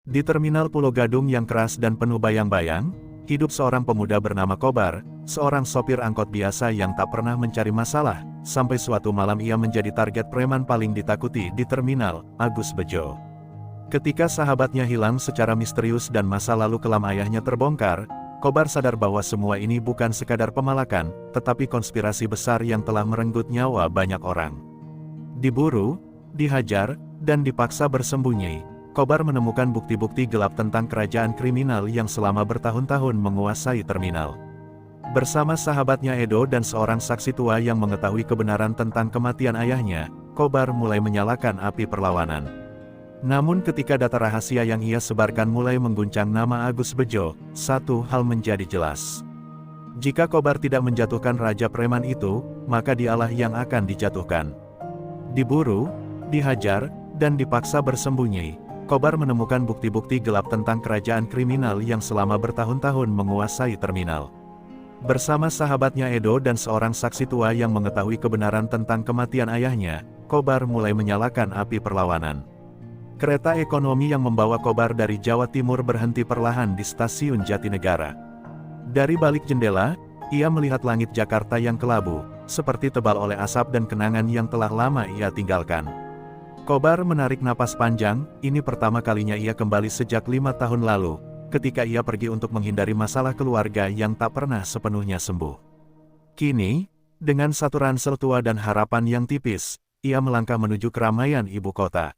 Di terminal Pulau Gadung yang keras dan penuh bayang-bayang, hidup seorang pemuda bernama Kobar, seorang sopir angkot biasa yang tak pernah mencari masalah, sampai suatu malam ia menjadi target preman paling ditakuti di terminal, Agus Bejo. Ketika sahabatnya hilang secara misterius dan masa lalu kelam ayahnya terbongkar, Kobar sadar bahwa semua ini bukan sekadar pemalakan, tetapi konspirasi besar yang telah merenggut nyawa banyak orang. Diburu, dihajar, dan dipaksa bersembunyi, Kobar menemukan bukti-bukti gelap tentang kerajaan kriminal yang selama bertahun-tahun menguasai terminal. Bersama sahabatnya Edo dan seorang saksi tua yang mengetahui kebenaran tentang kematian ayahnya, Kobar mulai menyalakan api perlawanan. Namun ketika data rahasia yang ia sebarkan mulai mengguncang nama Agus Bejo, satu hal menjadi jelas. Jika Kobar tidak menjatuhkan Raja Preman itu, maka dialah yang akan dijatuhkan. Diburu, dihajar, dan dipaksa bersembunyi, Kobar menemukan bukti-bukti gelap tentang kerajaan kriminal yang selama bertahun-tahun menguasai terminal. Bersama sahabatnya Edo dan seorang saksi tua yang mengetahui kebenaran tentang kematian ayahnya, Kobar mulai menyalakan api perlawanan. Kereta ekonomi yang membawa Kobar dari Jawa Timur berhenti perlahan di stasiun Jatinegara. Dari balik jendela, ia melihat langit Jakarta yang kelabu, seperti tebal oleh asap dan kenangan yang telah lama ia tinggalkan. Kobar menarik napas panjang, ini pertama kalinya ia kembali sejak 5 tahun lalu, ketika ia pergi untuk menghindari masalah keluarga yang tak pernah sepenuhnya sembuh. Kini, dengan satu ransel tua dan harapan yang tipis, ia melangkah menuju keramaian ibu kota.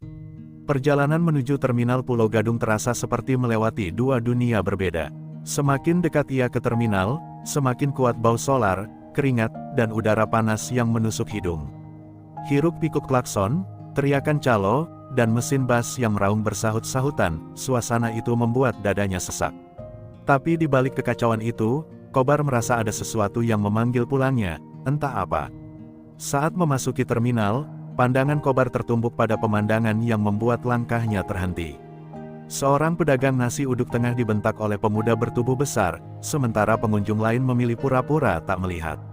Perjalanan menuju terminal Pulau Gadung terasa seperti melewati dua dunia berbeda. Semakin dekat ia ke terminal, semakin kuat bau solar, keringat, dan udara panas yang menusuk hidung. Hiruk-pikuk klakson, teriakan calo, dan mesin bas yang meraung bersahut-sahutan, suasana itu membuat dadanya sesak. Tapi di balik kekacauan itu, Kobar merasa ada sesuatu yang memanggil pulangnya, entah apa. Saat memasuki terminal, pandangan Kobar tertumbuk pada pemandangan yang membuat langkahnya terhenti. Seorang pedagang nasi uduk tengah dibentak oleh pemuda bertubuh besar, sementara pengunjung lain memilih pura-pura tak melihat.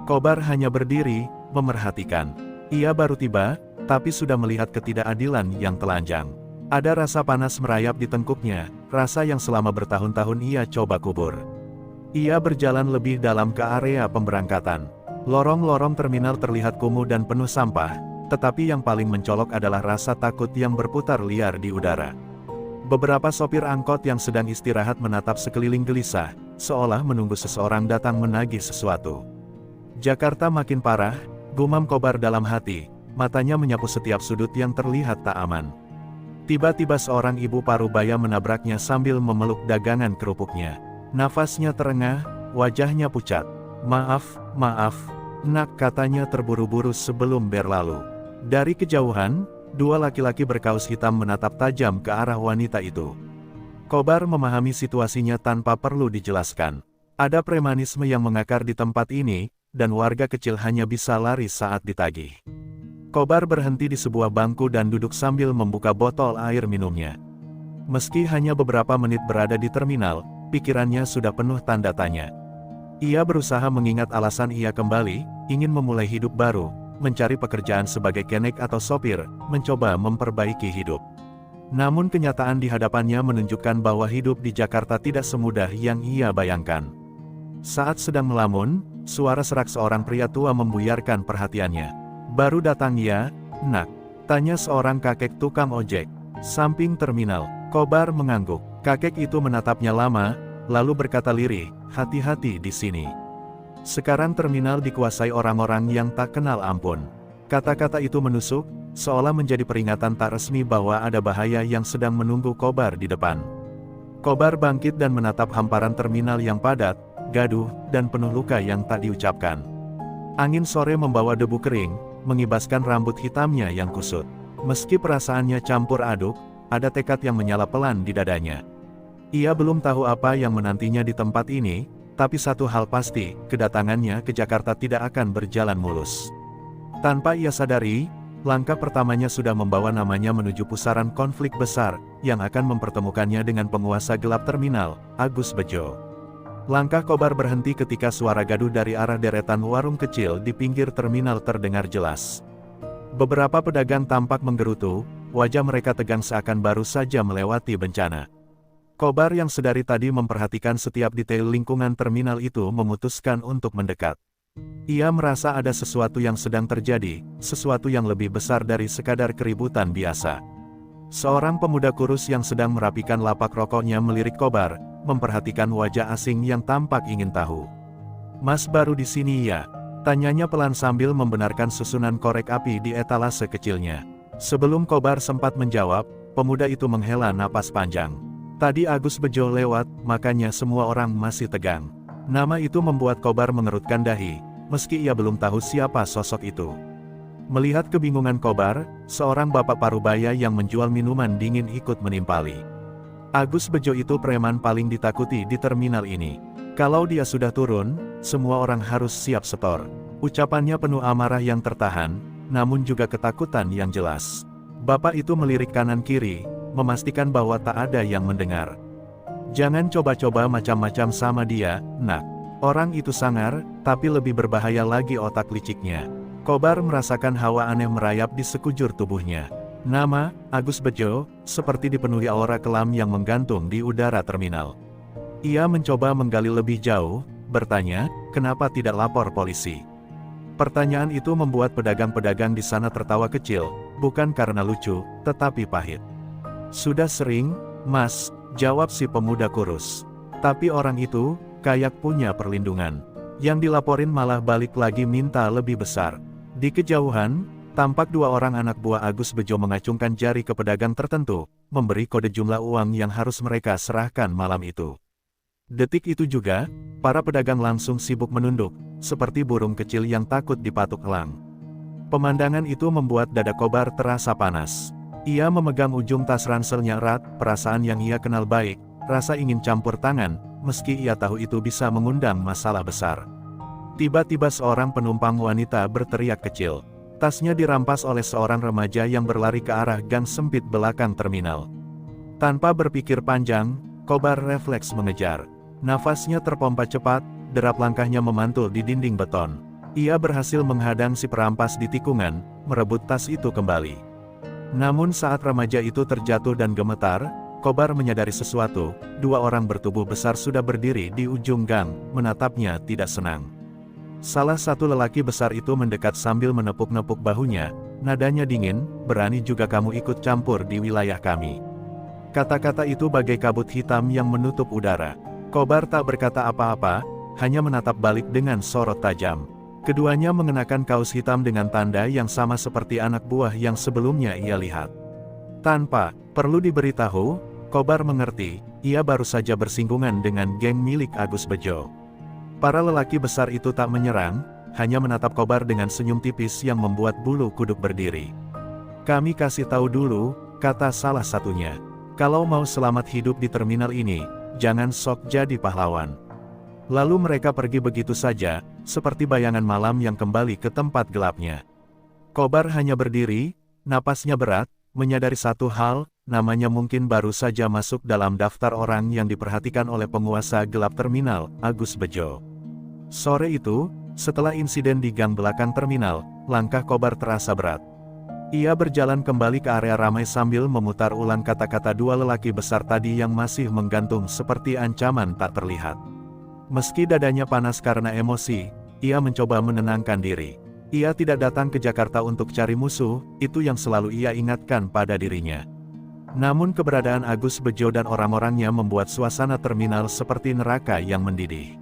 Kobar hanya berdiri, memerhatikan. Ia baru tiba, tapi sudah melihat ketidakadilan yang telanjang. Ada rasa panas merayap di tengkuknya, rasa yang selama bertahun-tahun ia coba kubur. Ia berjalan lebih dalam ke area pemberangkatan. Lorong-lorong terminal terlihat kumuh dan penuh sampah, tetapi yang paling mencolok adalah rasa takut yang berputar liar di udara. Beberapa sopir angkot yang sedang istirahat menatap sekeliling gelisah, seolah menunggu seseorang datang menagih sesuatu. Jakarta makin parah, gumam Kobar dalam hati. Matanya menyapu setiap sudut yang terlihat tak aman. Tiba-tiba seorang ibu parubaya menabraknya sambil memeluk dagangan kerupuknya. Nafasnya terengah, wajahnya pucat. "Maaf, nak," katanya terburu-buru sebelum berlalu. Dari kejauhan, dua laki-laki berkaus hitam menatap tajam ke arah wanita itu. Kobar memahami situasinya tanpa perlu dijelaskan. Ada premanisme yang mengakar di tempat ini, dan warga kecil hanya bisa lari saat ditagih. Kobar berhenti di sebuah bangku dan duduk sambil membuka botol air minumnya. Meski hanya beberapa menit berada di terminal, pikirannya sudah penuh tanda tanya. Ia berusaha mengingat alasan ia kembali, ingin memulai hidup baru, mencari pekerjaan sebagai kenek atau sopir, mencoba memperbaiki hidup. Namun kenyataan di hadapannya menunjukkan bahwa hidup di Jakarta tidak semudah yang ia bayangkan. Saat sedang melamun, suara serak seorang pria tua membuyarkan perhatiannya. "Baru datang ya, nak?" tanya seorang kakek tukang ojek. Samping terminal, Kobar mengangguk. Kakek itu menatapnya lama, lalu berkata lirih, "Hati-hati di sini. Sekarang terminal dikuasai orang-orang yang tak kenal ampun." Kata-kata itu menusuk, seolah menjadi peringatan tak resmi bahwa ada bahaya yang sedang menunggu Kobar di depan. Kobar bangkit dan menatap hamparan terminal yang padat, gaduh, dan penuh luka yang tak diucapkan. Angin sore membawa debu kering, mengibaskan rambut hitamnya yang kusut. Meski perasaannya campur aduk, ada tekad yang menyala pelan di dadanya. Ia belum tahu apa yang menantinya di tempat ini, tapi satu hal pasti, kedatangannya ke Jakarta tidak akan berjalan mulus. Tanpa ia sadari, langkah pertamanya sudah membawa namanya menuju pusaran konflik besar, yang akan mempertemukannya dengan penguasa gelap terminal, Agus Bejo. Langkah Kobar berhenti ketika suara gaduh dari arah deretan warung kecil di pinggir terminal terdengar jelas. Beberapa pedagang tampak menggerutu, wajah mereka tegang seakan baru saja melewati bencana. Kobar yang sedari tadi memperhatikan setiap detail lingkungan terminal itu memutuskan untuk mendekat. Ia merasa ada sesuatu yang sedang terjadi, sesuatu yang lebih besar dari sekadar keributan biasa. Seorang pemuda kurus yang sedang merapikan lapak rokoknya melirik Kobar, memperhatikan wajah asing yang tampak ingin tahu. "Mas baru di sini ya?" tanyanya pelan sambil membenarkan susunan korek api di etalase kecilnya. Sebelum Kobar sempat menjawab, pemuda itu menghela napas panjang. Tadi Agus Bejo lewat, makanya semua orang masih tegang. Nama itu membuat Kobar mengerutkan dahi, meski ia belum tahu siapa sosok itu. Melihat kebingungan Kobar, seorang bapak parubaya yang menjual minuman dingin ikut menimpali. Agus Bejo itu preman paling ditakuti di terminal ini. Kalau dia sudah turun, semua orang harus siap setor. Ucapannya penuh amarah yang tertahan, namun juga ketakutan yang jelas. Bapak itu melirik kanan kiri, memastikan bahwa tak ada yang mendengar. "Jangan coba-coba macam-macam sama dia, nak. Orang itu sangar, tapi lebih berbahaya lagi otak liciknya." Kobar merasakan hawa aneh merayap di sekujur tubuhnya. Nama, Agus Bejo, seperti dipenuhi aura kelam yang menggantung di udara terminal. Ia mencoba menggali lebih jauh, bertanya, kenapa tidak lapor polisi? Pertanyaan itu membuat pedagang-pedagang di sana tertawa kecil, bukan karena lucu, tetapi pahit. "Sudah sering, Mas," jawab si pemuda kurus. "Tapi orang itu, kayak punya perlindungan. Yang dilaporin malah balik lagi minta lebih besar." Di kejauhan, tampak dua orang anak buah Agus Bejo mengacungkan jari ke pedagang tertentu, memberi kode jumlah uang yang harus mereka serahkan malam itu. Detik itu juga, para pedagang langsung sibuk menunduk, seperti burung kecil yang takut dipatuk elang. Pemandangan itu membuat dada Kobar terasa panas. Ia memegang ujung tas ranselnya erat, perasaan yang ia kenal baik, rasa ingin campur tangan, meski ia tahu itu bisa mengundang masalah besar. Tiba-tiba seorang penumpang wanita berteriak kecil. Tasnya dirampas oleh seorang remaja yang berlari ke arah gang sempit belakang terminal. Tanpa berpikir panjang, Kobar refleks mengejar. Nafasnya terpompa cepat, derap langkahnya memantul di dinding beton. Ia berhasil menghadang si perampas di tikungan, merebut tas itu kembali. Namun saat remaja itu terjatuh dan gemetar, Kobar menyadari sesuatu. Dua orang bertubuh besar sudah berdiri di ujung gang, menatapnya tidak senang. Salah satu lelaki besar itu mendekat sambil menepuk-nepuk bahunya, nadanya dingin, "Berani juga kamu ikut campur di wilayah kami." Kata-kata itu bagai kabut hitam yang menutup udara. Kobar tak berkata apa-apa, hanya menatap balik dengan sorot tajam. Keduanya mengenakan kaos hitam dengan tanda yang sama seperti anak buah yang sebelumnya ia lihat. Tanpa perlu diberitahu, Kobar mengerti, ia baru saja bersinggungan dengan geng milik Agus Bejo. Para lelaki besar itu tak menyerang, hanya menatap Kobar dengan senyum tipis yang membuat bulu kuduk berdiri. "Kami kasih tahu dulu," kata salah satunya. "Kalau mau selamat hidup di terminal ini, jangan sok jadi pahlawan." Lalu mereka pergi begitu saja, seperti bayangan malam yang kembali ke tempat gelapnya. Kobar hanya berdiri, napasnya berat, menyadari satu hal, namanya mungkin baru saja masuk dalam daftar orang yang diperhatikan oleh penguasa gelap terminal, Agus Bejo. Sore itu, setelah insiden di gang belakang terminal, langkah Kobar terasa berat. Ia berjalan kembali ke area ramai sambil memutar ulang kata-kata dua lelaki besar tadi yang masih menggantung seperti ancaman tak terlihat. Meski dadanya panas karena emosi, ia mencoba menenangkan diri. Ia tidak datang ke Jakarta untuk cari musuh, itu yang selalu ia ingatkan pada dirinya. Namun keberadaan Agus Bejo dan orang-orangnya membuat suasana terminal seperti neraka yang mendidih.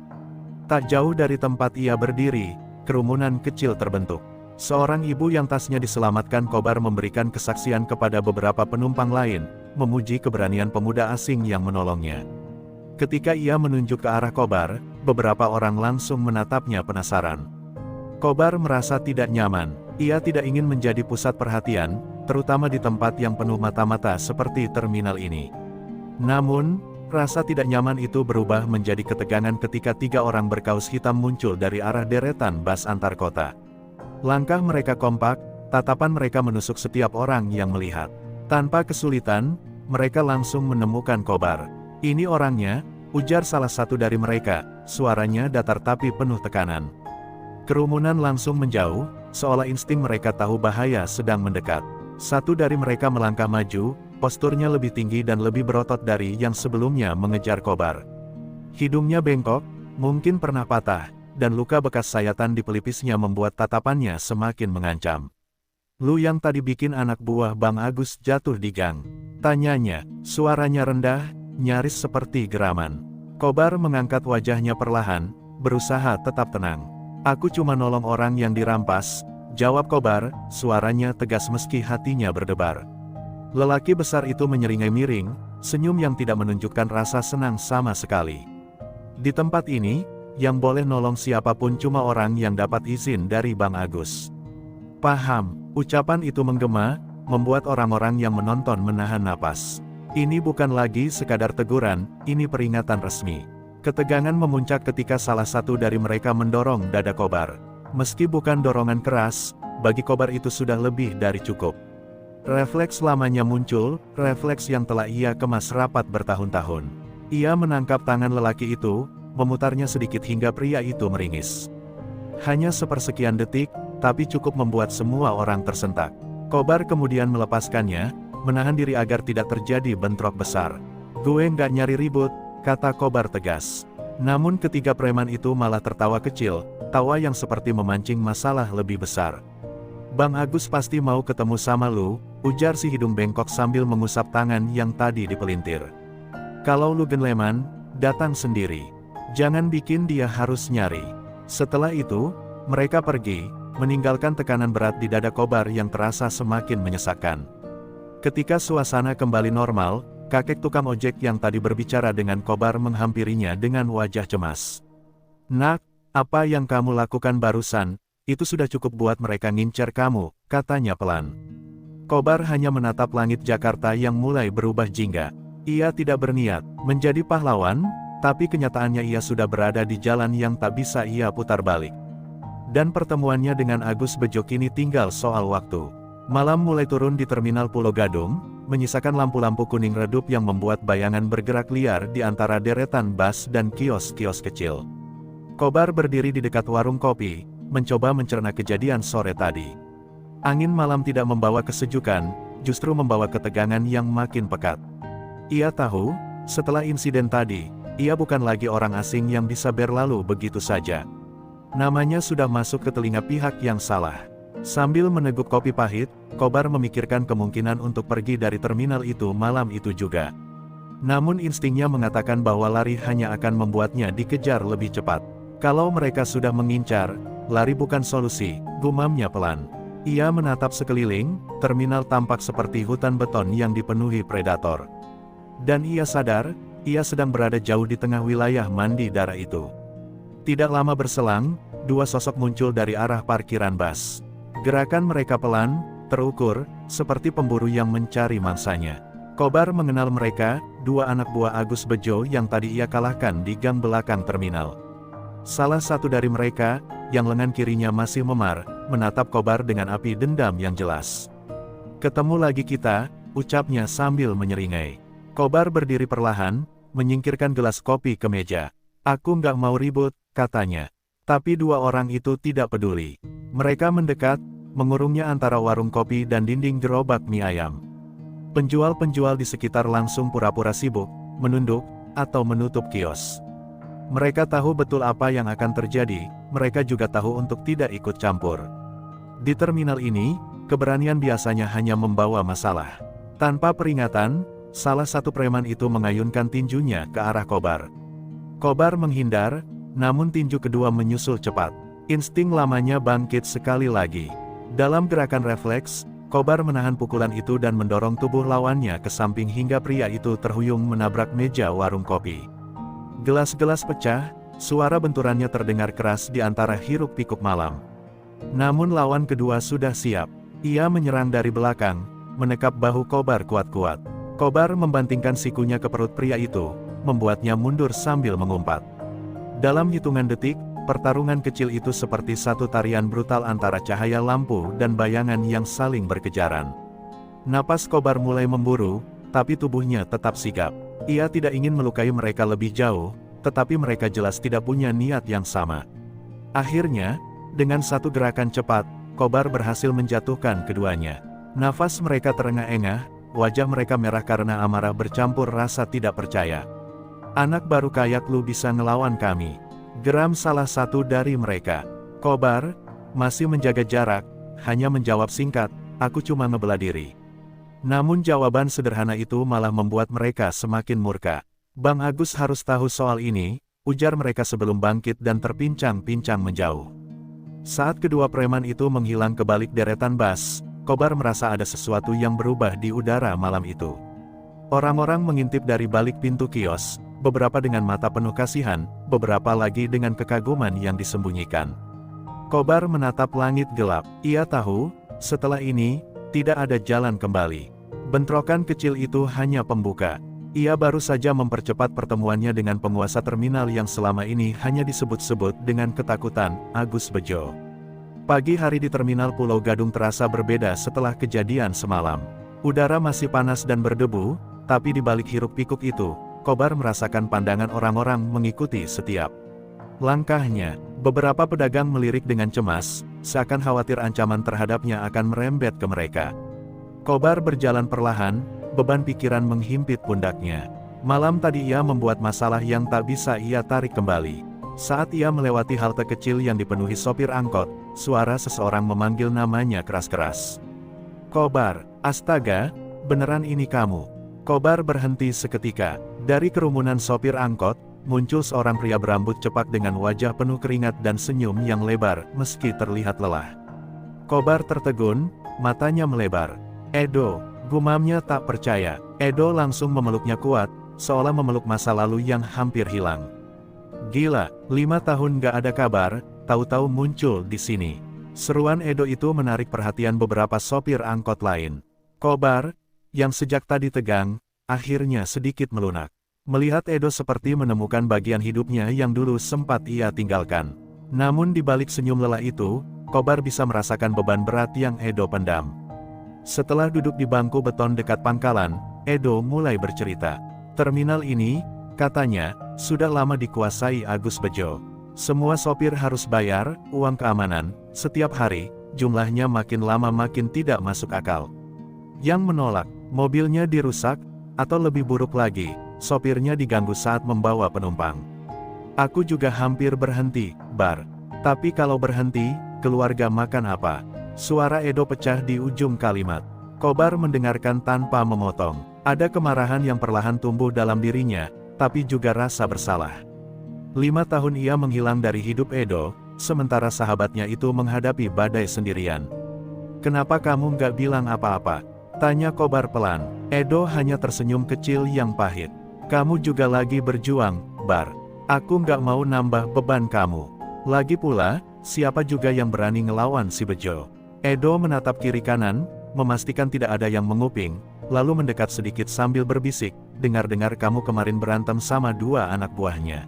Tak jauh dari tempat ia berdiri, kerumunan kecil terbentuk. Seorang ibu yang tasnya diselamatkan Kobar memberikan kesaksian kepada beberapa penumpang lain, memuji keberanian pemuda asing yang menolongnya. Ketika ia menunjuk ke arah Kobar, beberapa orang langsung menatapnya penasaran. Kobar merasa tidak nyaman, ia tidak ingin menjadi pusat perhatian, terutama di tempat yang penuh mata-mata seperti terminal ini. Namun, rasa tidak nyaman itu berubah menjadi ketegangan ketika tiga orang berkaus hitam muncul dari arah deretan bus antar kota. Langkah mereka kompak, tatapan mereka menusuk setiap orang yang melihat. Tanpa kesulitan, mereka langsung menemukan Kobar. "Ini orangnya," ujar salah satu dari mereka, suaranya datar tapi penuh tekanan. Kerumunan langsung menjauh, seolah insting mereka tahu bahaya sedang mendekat. Satu dari mereka melangkah maju, posturnya lebih tinggi dan lebih berotot dari yang sebelumnya mengejar Kobar. Hidungnya bengkok, mungkin pernah patah, dan luka bekas sayatan di pelipisnya membuat tatapannya semakin mengancam. "Lu yang tadi bikin anak buah Bang Agus jatuh di gang?" tanyanya, suaranya rendah, nyaris seperti geraman. Kobar mengangkat wajahnya perlahan, berusaha tetap tenang. "Aku cuma nolong orang yang dirampas," jawab Kobar, suaranya tegas meski hatinya berdebar. Lelaki besar itu menyeringai miring, senyum yang tidak menunjukkan rasa senang sama sekali. "Di tempat ini, yang boleh nolong siapapun cuma orang yang dapat izin dari Bang Agus." "Paham." Ucapan itu menggema, membuat orang-orang yang menonton menahan napas. Ini bukan lagi sekadar teguran, ini peringatan resmi. Ketegangan memuncak ketika salah satu dari mereka mendorong dada Kobar. Meski bukan dorongan keras, bagi Kobar itu sudah lebih dari cukup. Refleks lamanya muncul, refleks yang telah ia kemas rapat bertahun-tahun. Ia menangkap tangan lelaki itu, memutarnya sedikit hingga pria itu meringis. Hanya sepersekian detik, tapi cukup membuat semua orang tersentak. Kobar kemudian melepaskannya, menahan diri agar tidak terjadi bentrok besar. "Gue nggak nyari ribut," kata Kobar tegas. Namun ketiga preman itu malah tertawa kecil, tawa yang seperti memancing masalah lebih besar. "Bang Agus pasti mau ketemu sama lu," ujar si hidung bengkok sambil mengusap tangan yang tadi dipelintir. "Kalau lu genleman, datang sendiri. Jangan bikin dia harus nyari." Setelah itu, mereka pergi, meninggalkan tekanan berat di dada Kobar yang terasa semakin menyesakkan. Ketika suasana kembali normal, kakek tukang ojek yang tadi berbicara dengan Kobar menghampirinya dengan wajah cemas. "Nak, apa yang kamu lakukan barusan, itu sudah cukup buat mereka ngincar kamu," katanya pelan. Kobar hanya menatap langit Jakarta yang mulai berubah jingga. Ia tidak berniat menjadi pahlawan, tapi kenyataannya ia sudah berada di jalan yang tak bisa ia putar balik. Dan pertemuannya dengan Agus Bejo kini tinggal soal waktu. Malam mulai turun di terminal Pulau Gadung, menyisakan lampu-lampu kuning redup yang membuat bayangan bergerak liar di antara deretan bus dan kios-kios kecil. Kobar berdiri di dekat warung kopi, mencoba mencerna kejadian sore tadi. Angin malam tidak membawa kesejukan, justru membawa ketegangan yang makin pekat. Ia tahu, setelah insiden tadi, ia bukan lagi orang asing yang bisa berlalu begitu saja. Namanya sudah masuk ke telinga pihak yang salah. Sambil meneguk kopi pahit, Kobar memikirkan kemungkinan untuk pergi dari terminal itu malam itu juga. Namun instingnya mengatakan bahwa lari hanya akan membuatnya dikejar lebih cepat. Kalau mereka sudah mengincar, lari bukan solusi, gumamnya pelan. Ia menatap sekeliling, terminal tampak seperti hutan beton yang dipenuhi predator. Dan ia sadar, ia sedang berada jauh di tengah wilayah mandi darah itu. Tidak lama berselang, dua sosok muncul dari arah parkiran bus. Gerakan mereka pelan, terukur, seperti pemburu yang mencari mangsanya. Kobar mengenal mereka, dua anak buah Agus Bejo yang tadi ia kalahkan di gang belakang terminal. Salah satu dari mereka, yang lengan kirinya masih memar, menatap Kobar dengan api dendam yang jelas. "Ketemu lagi kita," ucapnya sambil menyeringai. Kobar berdiri perlahan, menyingkirkan gelas kopi ke meja. "Aku nggak mau ribut," katanya. Tapi dua orang itu tidak peduli. Mereka mendekat, mengurungnya antara warung kopi dan dinding gerobak mie ayam. Penjual-penjual di sekitar langsung pura-pura sibuk, menunduk, atau menutup kios. Mereka tahu betul apa yang akan terjadi, mereka juga tahu untuk tidak ikut campur. Di terminal ini, keberanian biasanya hanya membawa masalah. Tanpa peringatan, salah satu preman itu mengayunkan tinjunya ke arah Kobar. Kobar menghindar, namun tinju kedua menyusul cepat. Insting lamanya bangkit sekali lagi. Dalam gerakan refleks, Kobar menahan pukulan itu dan mendorong tubuh lawannya ke samping hingga pria itu terhuyung menabrak meja warung kopi. Gelas-gelas pecah, suara benturannya terdengar keras di antara hiruk-pikuk malam. Namun lawan kedua sudah siap. Ia menyerang dari belakang, menekap bahu Kobar kuat-kuat. Kobar membantingkan sikunya ke perut pria itu, membuatnya mundur sambil mengumpat. Dalam hitungan detik, pertarungan kecil itu seperti satu tarian brutal antara cahaya lampu dan bayangan yang saling berkejaran. Napas Kobar mulai memburu, tapi tubuhnya tetap sigap. Ia tidak ingin melukai mereka lebih jauh, tetapi mereka jelas tidak punya niat yang sama. Akhirnya, dengan satu gerakan cepat, Kobar berhasil menjatuhkan keduanya. Nafas mereka terengah-engah, wajah mereka merah karena amarah bercampur rasa tidak percaya. "Anak baru kayak lu bisa ngelawan kami?" geram salah satu dari mereka. Kobar masih menjaga jarak, hanya menjawab singkat, "Aku cuma ngebela diri." Namun jawaban sederhana itu malah membuat mereka semakin murka. "Bang Agus harus tahu soal ini," ujar mereka sebelum bangkit dan terpincang-pincang menjauh. Saat kedua preman itu menghilang ke balik deretan bas, Kobar merasa ada sesuatu yang berubah di udara malam itu. Orang-orang mengintip dari balik pintu kios, beberapa dengan mata penuh kasihan, beberapa lagi dengan kekaguman yang disembunyikan. Kobar menatap langit gelap. Ia tahu, setelah ini, tidak ada jalan kembali. Bentrokan kecil itu hanya pembuka. Ia baru saja mempercepat pertemuannya dengan penguasa terminal yang selama ini hanya disebut-sebut dengan ketakutan, Agus Bejo. Pagi hari di terminal Pulau Gadung terasa berbeda setelah kejadian semalam. Udara masih panas dan berdebu, tapi di balik hiruk-pikuk itu, Kobar merasakan pandangan orang-orang mengikuti setiap langkahnya. Beberapa pedagang melirik dengan cemas, seakan khawatir ancaman terhadapnya akan merembet ke mereka. Kobar berjalan perlahan, beban pikiran menghimpit pundaknya. Malam tadi ia membuat masalah yang tak bisa ia tarik kembali. Saat ia melewati halte kecil yang dipenuhi sopir angkot, suara seseorang memanggil namanya keras-keras. "Kobar, astaga, beneran ini kamu?" Kobar berhenti seketika. Dari kerumunan sopir angkot, muncul seorang pria berambut cepak dengan wajah penuh keringat dan senyum yang lebar, meski terlihat lelah. Kobar tertegun, matanya melebar. "Edo," gumamnya tak percaya. Edo langsung memeluknya kuat, seolah memeluk masa lalu yang hampir hilang. "Gila, 5 tahun gak ada kabar, tahu-tahu muncul di sini." Seruan Edo itu menarik perhatian beberapa sopir angkot lain. Kobar, yang sejak tadi tegang, akhirnya sedikit melunak. Melihat Edo seperti menemukan bagian hidupnya yang dulu sempat ia tinggalkan. Namun di balik senyum lelah itu, Kobar bisa merasakan beban berat yang Edo pendam. Setelah duduk di bangku beton dekat pangkalan, Edo mulai bercerita. "Terminal ini, katanya, sudah lama dikuasai Agus Bejo. Semua sopir harus bayar uang keamanan setiap hari, jumlahnya makin lama makin tidak masuk akal. Yang menolak, mobilnya dirusak, atau lebih buruk lagi, sopirnya diganggu saat membawa penumpang. Aku juga hampir berhenti, Bar. Tapi kalau berhenti, keluarga makan apa?" Suara Edo pecah di ujung kalimat. Kobar mendengarkan tanpa memotong. Ada kemarahan yang perlahan tumbuh dalam dirinya, tapi juga rasa bersalah. 5 tahun ia menghilang dari hidup Edo, sementara sahabatnya itu menghadapi badai sendirian. "Kenapa kamu nggak bilang apa-apa?" tanya Kobar pelan. Edo hanya tersenyum kecil yang pahit. "Kamu juga lagi berjuang, Bar. Aku nggak mau nambah beban kamu. Lagi pula, siapa juga yang berani ngelawan si Bejo?" Edo menatap kiri kanan, memastikan tidak ada yang menguping, lalu mendekat sedikit sambil berbisik, "Dengar-dengar kamu kemarin berantem sama 2 anak buahnya."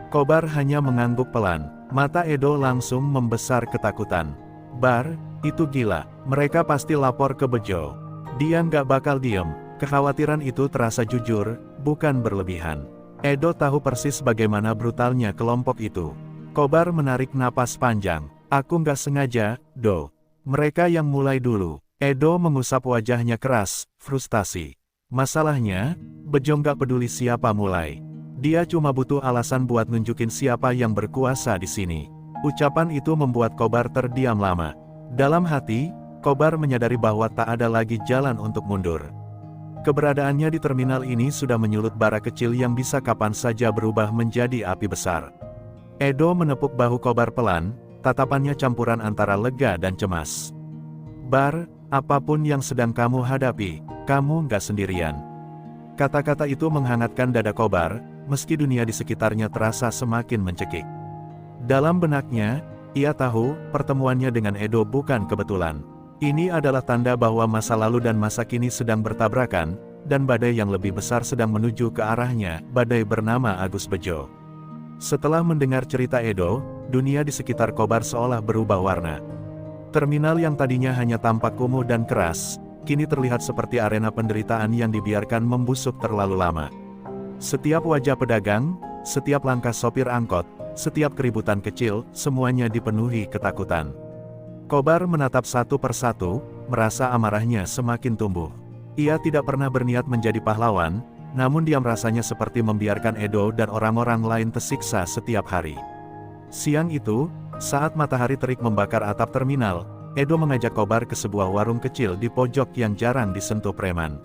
Kobar hanya mengangguk pelan. Mata Edo langsung membesar ketakutan. "Bar, itu gila. Mereka pasti lapor ke Bejo. Dia nggak bakal diem." Kekhawatiran itu terasa jujur, bukan berlebihan. Edo tahu persis bagaimana brutalnya kelompok itu. Kobar menarik napas panjang. "Aku nggak sengaja, Do. Mereka yang mulai dulu." Edo mengusap wajahnya keras, frustasi. Masalahnya, Bejo nggak peduli siapa mulai. Dia cuma butuh alasan buat nunjukin siapa yang berkuasa di sini. Ucapan itu membuat Kobar terdiam lama. Dalam hati, Kobar menyadari bahwa tak ada lagi jalan untuk mundur. Keberadaannya di terminal ini sudah menyulut bara kecil yang bisa kapan saja berubah menjadi api besar. Edo menepuk bahu Kobar pelan, tatapannya campuran antara lega dan cemas. "Bar, apapun yang sedang kamu hadapi, kamu nggak sendirian." Kata-kata itu menghangatkan dada Kobar, meski dunia di sekitarnya terasa semakin mencekik. Dalam benaknya, ia tahu pertemuannya dengan Edo bukan kebetulan. Ini adalah tanda bahwa masa lalu dan masa kini sedang bertabrakan, dan badai yang lebih besar sedang menuju ke arahnya, badai bernama Agus Bejo. Setelah mendengar cerita Edo, dunia di sekitar Kobar seolah berubah warna. Terminal yang tadinya hanya tampak kumuh dan keras, kini terlihat seperti arena penderitaan yang dibiarkan membusuk terlalu lama. Setiap wajah pedagang, setiap langkah sopir angkot, setiap keributan kecil, semuanya dipenuhi ketakutan. Kobar menatap satu persatu, merasa amarahnya semakin tumbuh. Ia tidak pernah berniat menjadi pahlawan, namun diam rasanya seperti membiarkan Edo dan orang-orang lain tersiksa setiap hari. Siang itu, saat matahari terik membakar atap terminal, Edo mengajak Kobar ke sebuah warung kecil di pojok yang jarang disentuh preman.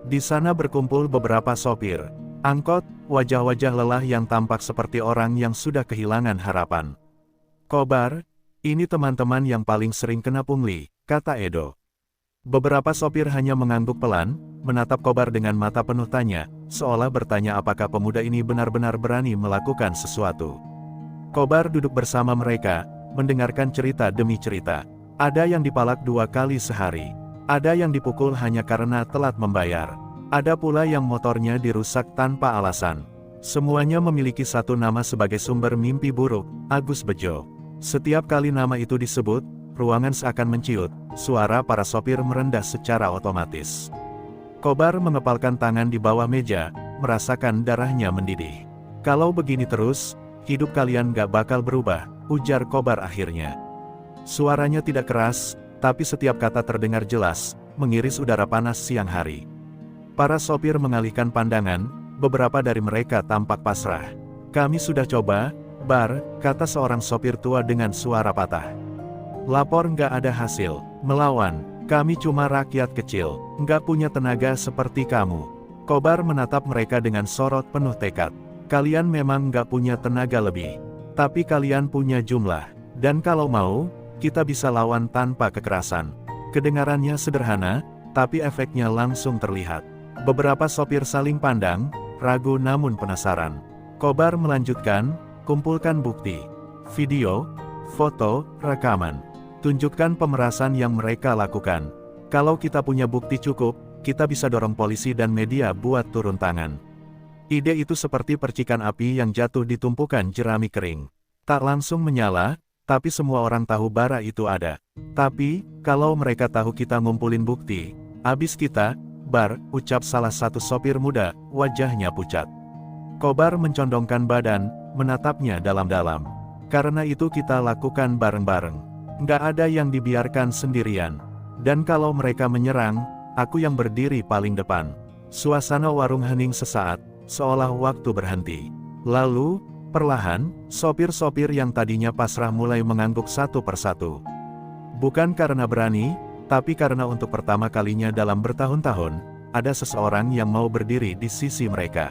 Di sana berkumpul beberapa sopir angkot, wajah-wajah lelah yang tampak seperti orang yang sudah kehilangan harapan. "Kobar, ini teman-teman yang paling sering kena pungli," kata Edo. Beberapa sopir hanya mengangguk pelan, menatap Kobar dengan mata penuh tanya, seolah bertanya apakah pemuda ini benar-benar berani melakukan sesuatu. Kobar duduk bersama mereka, mendengarkan cerita demi cerita. Ada yang dipalak 2 kali sehari. Ada yang dipukul hanya karena telat membayar. Ada pula yang motornya dirusak tanpa alasan. Semuanya memiliki satu nama sebagai sumber mimpi buruk, Agus Bejo. Setiap kali nama itu disebut, ruangan seakan menciut, suara para sopir merendah secara otomatis. Kobar mengepalkan tangan di bawah meja, merasakan darahnya mendidih. "Kalau begini terus, hidup kalian gak bakal berubah," ujar Kobar akhirnya. Suaranya tidak keras, tapi setiap kata terdengar jelas, mengiris udara panas siang hari. Para sopir mengalihkan pandangan, beberapa dari mereka tampak pasrah. "Kami sudah coba, Bar," kata seorang sopir tua dengan suara patah. "Lapor nggak ada hasil. Melawan, kami cuma rakyat kecil, nggak punya tenaga seperti kamu." Kobar menatap mereka dengan sorot penuh tekad. "Kalian memang nggak punya tenaga lebih. Tapi kalian punya jumlah. Dan kalau mau, kita bisa lawan tanpa kekerasan." Kedengarannya sederhana, tapi efeknya langsung terlihat. Beberapa sopir saling pandang, ragu namun penasaran. Kobar melanjutkan, "Kumpulkan bukti. Video, foto, rekaman. Tunjukkan pemerasan yang mereka lakukan. Kalau kita punya bukti cukup, kita bisa dorong polisi dan media buat turun tangan." Ide itu seperti percikan api yang jatuh di tumpukan jerami kering. Tak langsung menyala, tapi semua orang tahu bara itu ada. "Tapi, kalau mereka tahu kita ngumpulin bukti, abis kita, Bar," ucap salah satu sopir muda, wajahnya pucat. Kobar mencondongkan badan, menatapnya dalam-dalam. "Karena itu kita lakukan bareng-bareng. Nggak ada yang dibiarkan sendirian. Dan kalau mereka menyerang, aku yang berdiri paling depan." Suasana warung hening sesaat, seolah waktu berhenti. Lalu, perlahan, sopir-sopir yang tadinya pasrah mulai mengangguk satu persatu. Bukan karena berani, tapi karena untuk pertama kalinya dalam bertahun-tahun, ada seseorang yang mau berdiri di sisi mereka.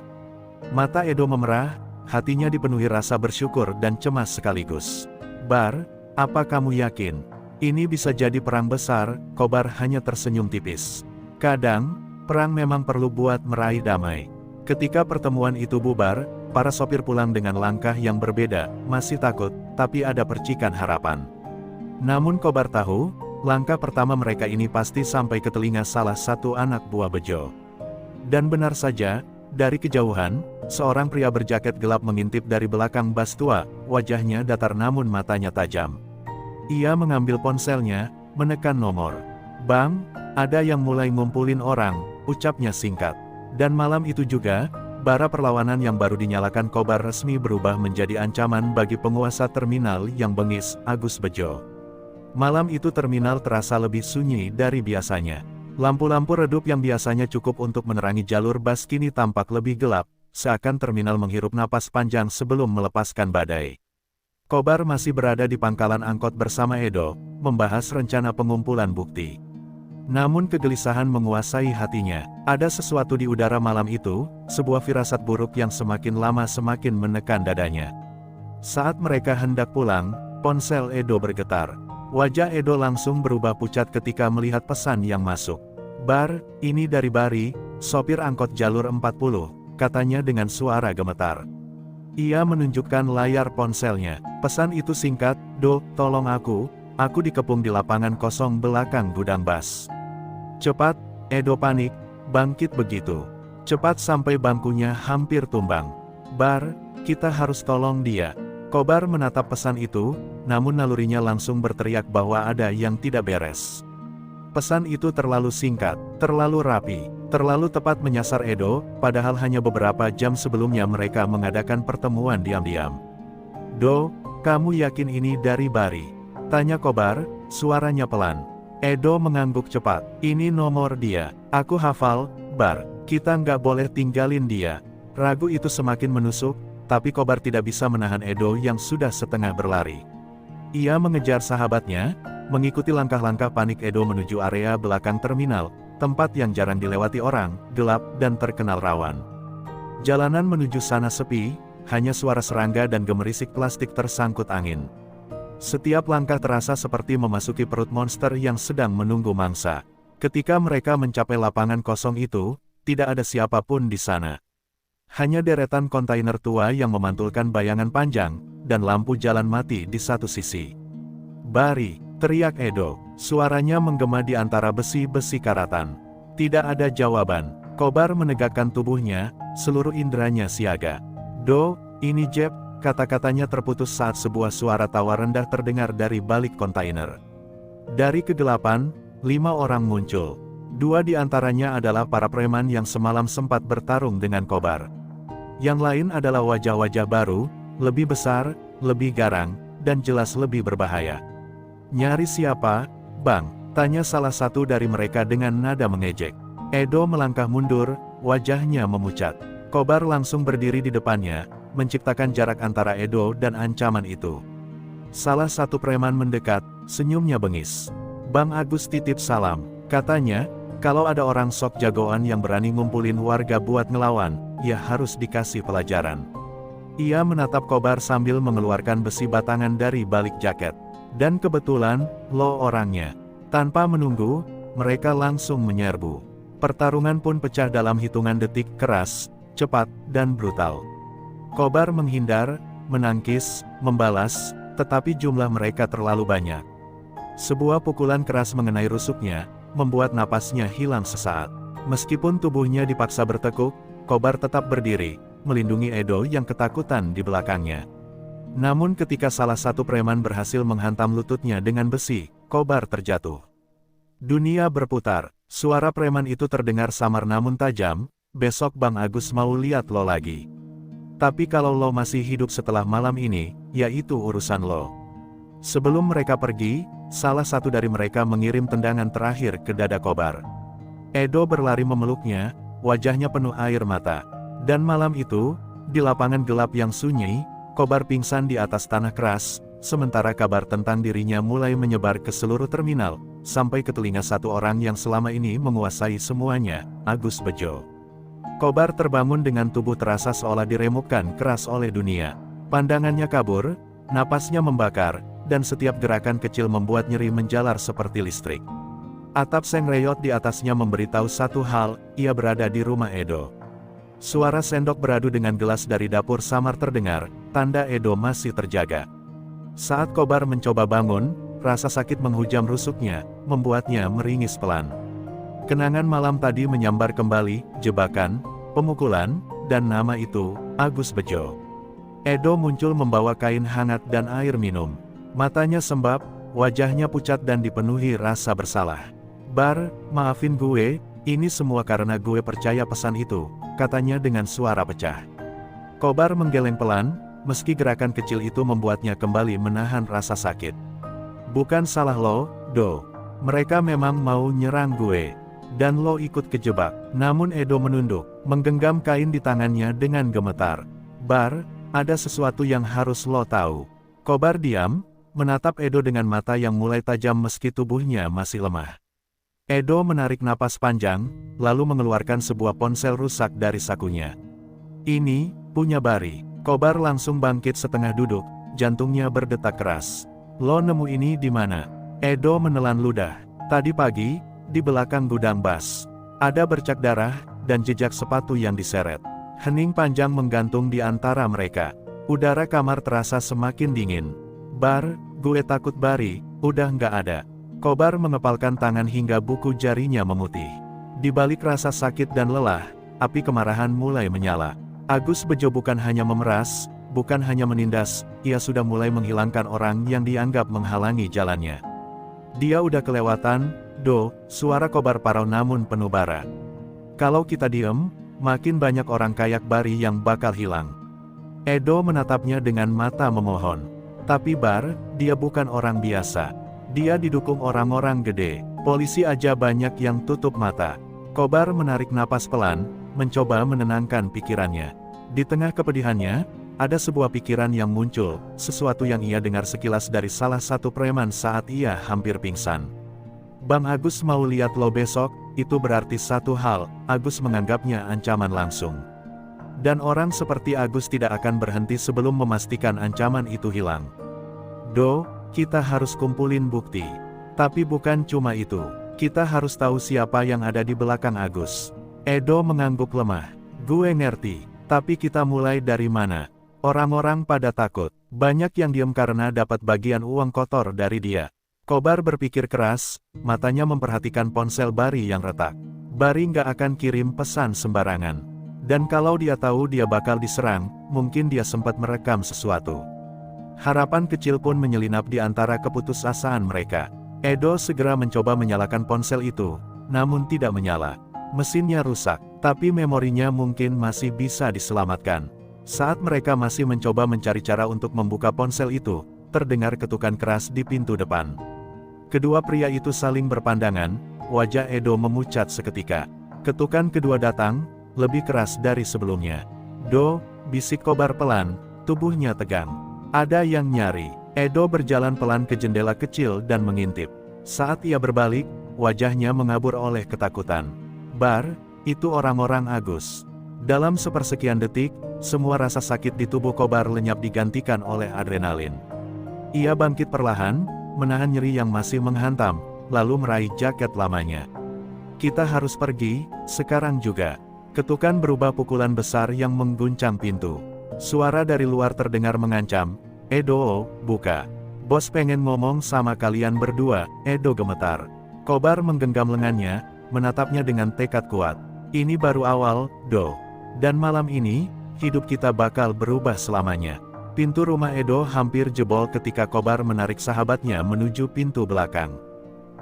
Mata Edo memerah, hatinya dipenuhi rasa bersyukur dan cemas sekaligus. "Bar, apa kamu yakin ini bisa jadi perang besar?" Kobar hanya tersenyum tipis. "Kadang, perang memang perlu buat meraih damai." Ketika pertemuan itu bubar, para sopir pulang dengan langkah yang berbeda, masih takut, tapi ada percikan harapan. Namun Kobar tahu, langkah pertama mereka ini pasti sampai ke telinga salah satu anak buah Bejo. Dan benar saja, dari kejauhan, seorang pria berjaket gelap mengintip dari belakang bas tua, wajahnya datar namun matanya tajam. Ia mengambil ponselnya, menekan nomor. "Bang, ada yang mulai ngumpulin orang," ucapnya singkat. Dan malam itu juga, bara perlawanan yang baru dinyalakan Kobar resmi berubah menjadi ancaman bagi penguasa terminal yang bengis, Agus Bejo. Malam itu terminal terasa lebih sunyi dari biasanya. Lampu-lampu redup yang biasanya cukup untuk menerangi jalur bas kini tampak lebih gelap, seakan terminal menghirup napas panjang sebelum melepaskan badai. Kobar masih berada di pangkalan angkot bersama Edo, membahas rencana pengumpulan bukti. Namun kegelisahan menguasai hatinya. Ada sesuatu di udara malam itu, sebuah firasat buruk yang semakin lama semakin menekan dadanya. Saat mereka hendak pulang, ponsel Edo bergetar. Wajah Edo langsung berubah pucat ketika melihat pesan yang masuk. "Bar, ini dari Bari, sopir angkot jalur 40, katanya dengan suara gemetar. Ia menunjukkan layar ponselnya. Pesan itu singkat, "Do, tolong aku dikepung di lapangan kosong belakang gudang bas. Cepat." Edo panik, bangkit begitu cepat sampai bangkunya hampir tumbang. "Bar, kita harus tolong dia." Kobar menatap pesan itu, namun nalurinya langsung berteriak bahwa ada yang tidak beres. Pesan itu terlalu singkat, terlalu rapi, terlalu tepat menyasar Edo, padahal hanya beberapa jam sebelumnya mereka mengadakan pertemuan diam-diam. "Do, kamu yakin ini dari Bari?" tanya Kobar, suaranya pelan. Edo mengangguk cepat. Ini nomor dia. Aku hafal, Bar. Kita nggak boleh tinggalin dia. Ragu itu semakin menusuk, tapi Kobar tidak bisa menahan Edo yang sudah setengah berlari. Ia mengejar sahabatnya, mengikuti langkah-langkah panik Edo menuju area belakang terminal, tempat yang jarang dilewati orang, gelap dan terkenal rawan. Jalanan menuju sana sepi, hanya suara serangga dan gemerisik plastik tersangkut angin. Setiap langkah terasa seperti memasuki perut monster yang sedang menunggu mangsa. Ketika mereka mencapai lapangan kosong itu, tidak ada siapapun di sana. Hanya deretan kontainer tua yang memantulkan bayangan panjang, dan lampu jalan mati di satu sisi. "Bari!" teriak Edo. Suaranya menggema di antara besi-besi karatan. Tidak ada jawaban. Kobar menegakkan tubuhnya, seluruh inderanya siaga. "Do, ini Jeb," kata-katanya terputus saat sebuah suara tawa rendah terdengar dari balik kontainer. Dari kegelapan, 5 orang muncul. 2 di antaranya adalah para preman yang semalam sempat bertarung dengan Kobar. Yang lain adalah wajah-wajah baru, lebih besar, lebih garang, dan jelas lebih berbahaya. "Nyari siapa, Bang?" tanya salah satu dari mereka dengan nada mengejek. Edo melangkah mundur, wajahnya memucat. Kobar langsung berdiri di depannya, menciptakan jarak antara Edo dan ancaman itu. Salah satu preman mendekat, senyumnya bengis. "Bang Agus titip salam," katanya, "kalau ada orang sok jagoan yang berani ngumpulin warga buat ngelawan, ya harus dikasih pelajaran." Ia menatap Kobar sambil mengeluarkan besi batangan dari balik jaket. Dan kebetulan, lo orangnya. Tanpa menunggu, mereka langsung menyerbu. Pertarungan pun pecah dalam hitungan detik, keras, cepat, dan brutal. Kobar menghindar, menangkis, membalas, tetapi jumlah mereka terlalu banyak. Sebuah pukulan keras mengenai rusuknya, membuat napasnya hilang sesaat. Meskipun tubuhnya dipaksa bertekuk, Kobar tetap berdiri, melindungi Edo yang ketakutan di belakangnya. Namun ketika salah satu preman berhasil menghantam lututnya dengan besi, Kobar terjatuh. Dunia berputar, suara preman itu terdengar samar namun tajam, "Besok Bang Agus mau lihat lo lagi. Tapi kalau lo masih hidup setelah malam ini, ya itu urusan lo." Sebelum mereka pergi, salah satu dari mereka mengirim tendangan terakhir ke dada Kobar. Edo berlari memeluknya, wajahnya penuh air mata. Dan malam itu, di lapangan gelap yang sunyi, Kobar pingsan di atas tanah keras, sementara kabar tentang dirinya mulai menyebar ke seluruh terminal, sampai ke telinga satu orang yang selama ini menguasai semuanya, Agus Bejo. Kobar terbangun dengan tubuh terasa seolah diremukkan keras oleh dunia. Pandangannya kabur, napasnya membakar, dan setiap gerakan kecil membuat nyeri menjalar seperti listrik. Atap seng reyot di atasnya memberitahu satu hal, ia berada di rumah Edo. Suara sendok beradu dengan gelas dari dapur samar terdengar, tanda Edo masih terjaga. Saat Kobar mencoba bangun, rasa sakit menghujam rusuknya, membuatnya meringis pelan. Kenangan malam tadi menyambar kembali, jebakan, pemukulan, dan nama itu, Agus Bejo. Edo muncul membawa kain hangat dan air minum. Matanya sembab, wajahnya pucat dan dipenuhi rasa bersalah. "Bar, maafin gue, ini semua karena gue percaya pesan itu," katanya dengan suara pecah. Kobar menggeleng pelan, meski gerakan kecil itu membuatnya kembali menahan rasa sakit. "Bukan salah lo, Do. Mereka memang mau nyerang gue. Dan lo ikut kejebak." Namun Edo menunduk, menggenggam kain di tangannya dengan gemetar. "Bar, ada sesuatu yang harus lo tahu." Kobar diam, menatap Edo dengan mata yang mulai tajam meski tubuhnya masih lemah. Edo menarik napas panjang, lalu mengeluarkan sebuah ponsel rusak dari sakunya. "Ini, punya Bari." Kobar langsung bangkit setengah duduk, jantungnya berdetak keras. "Lo nemu ini di mana?" Edo menelan ludah. "Tadi pagi, di belakang gudang bas. Ada bercak darah, dan jejak sepatu yang diseret." Hening panjang menggantung di antara mereka. Udara kamar terasa semakin dingin. "Bar, gue takut Bari, udah nggak ada." Kobar mengepalkan tangan hingga buku jarinya memutih. Di balik rasa sakit dan lelah, api kemarahan mulai menyala. Agus Bejo bukan hanya memeras, bukan hanya menindas, ia sudah mulai menghilangkan orang yang dianggap menghalangi jalannya. "Dia udah kelewatan, Do," suara Kobar parau namun penuh bara. "Kalau kita diem, makin banyak orang kayak Bari yang bakal hilang." Edo menatapnya dengan mata memohon. "Tapi Bar, dia bukan orang biasa. Dia didukung orang-orang gede, polisi aja banyak yang tutup mata. Kobar menarik napas pelan, mencoba menenangkan pikirannya. Di tengah kepedihannya, ada sebuah pikiran yang muncul, sesuatu yang ia dengar sekilas dari salah satu preman saat ia hampir pingsan. Bang Agus mau lihat lo besok, itu berarti satu hal, Agus menganggapnya ancaman langsung. Dan orang seperti Agus tidak akan berhenti sebelum memastikan ancaman itu hilang. Do, kita harus kumpulin bukti. Tapi bukan cuma itu, kita harus tahu siapa yang ada di belakang Agus. Edo mengangguk lemah. Gue ngerti, tapi kita mulai dari mana? Orang-orang pada takut, banyak yang diam karena dapat bagian uang kotor dari dia. Kobar berpikir keras, matanya memperhatikan ponsel Bari yang retak. Bari nggak akan kirim pesan sembarangan. Dan kalau dia tahu dia bakal diserang, mungkin dia sempat merekam sesuatu. Harapan kecil pun menyelinap di antara keputusasaan mereka. Edo segera mencoba menyalakan ponsel itu, namun tidak menyala. Mesinnya rusak, tapi memorinya mungkin masih bisa diselamatkan. Saat mereka masih mencoba mencari cara untuk membuka ponsel itu, terdengar ketukan keras di pintu depan. Kedua pria itu saling berpandangan, wajah Edo memucat seketika. Ketukan kedua datang, lebih keras dari sebelumnya. Do, bisik Kobar pelan, tubuhnya tegang. Ada yang nyari. Edo berjalan pelan ke jendela kecil dan mengintip. Saat ia berbalik, wajahnya mengabur oleh ketakutan. Bar, itu orang-orang Agus. Dalam sepersekian detik, semua rasa sakit di tubuh Kobar lenyap digantikan oleh adrenalin. Ia bangkit perlahan, menahan nyeri yang masih menghantam, lalu meraih jaket lamanya. Kita harus pergi, sekarang juga. Ketukan berubah pukulan besar yang mengguncang pintu. Suara dari luar terdengar mengancam, Edo, buka. Bos pengen ngomong sama kalian berdua. Edo gemetar. Kobar menggenggam lengannya, menatapnya dengan tekad kuat. Ini baru awal, Do. Dan malam ini, hidup kita bakal berubah selamanya. Pintu rumah Edo hampir jebol ketika Kobar menarik sahabatnya menuju pintu belakang.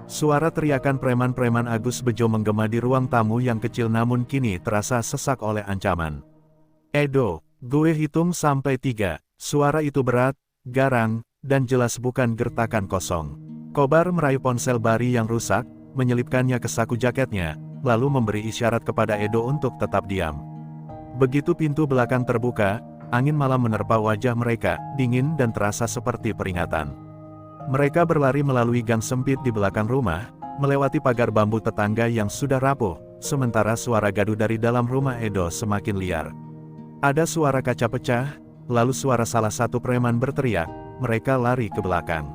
Suara teriakan preman-preman Agus Bejo menggema di ruang tamu yang kecil namun kini terasa sesak oleh ancaman. Edo, gue hitung sampai 3. Suara itu berat, garang, dan jelas bukan gertakan kosong. Kobar meraih ponsel Bari yang rusak, menyelipkannya ke saku jaketnya, lalu memberi isyarat kepada Edo untuk tetap diam. Begitu pintu belakang terbuka, angin malam menerpa wajah mereka, dingin dan terasa seperti peringatan. Mereka berlari melalui gang sempit di belakang rumah, melewati pagar bambu tetangga yang sudah rapuh, sementara suara gaduh dari dalam rumah Edo semakin liar. Ada suara kaca pecah, lalu suara salah satu preman berteriak, mereka lari ke belakang.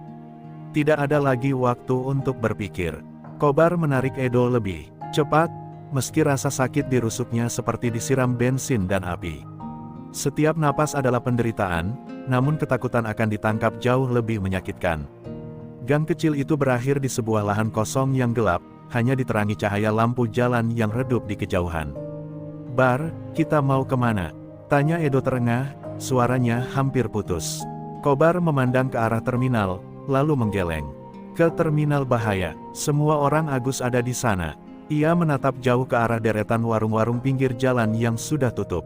Tidak ada lagi waktu untuk berpikir. Kobar menarik Edo lebih cepat, meski rasa sakit di rusuknya seperti disiram bensin dan api. Setiap napas adalah penderitaan, namun ketakutan akan ditangkap jauh lebih menyakitkan. Gang kecil itu berakhir di sebuah lahan kosong yang gelap, hanya diterangi cahaya lampu jalan yang redup di kejauhan. Bar, kita mau kemana? Tanya Edo terengah, suaranya hampir putus. Kobar memandang ke arah terminal, lalu menggeleng. Ke terminal bahaya, semua orang Agus ada di sana. Ia menatap jauh ke arah deretan warung-warung pinggir jalan yang sudah tutup.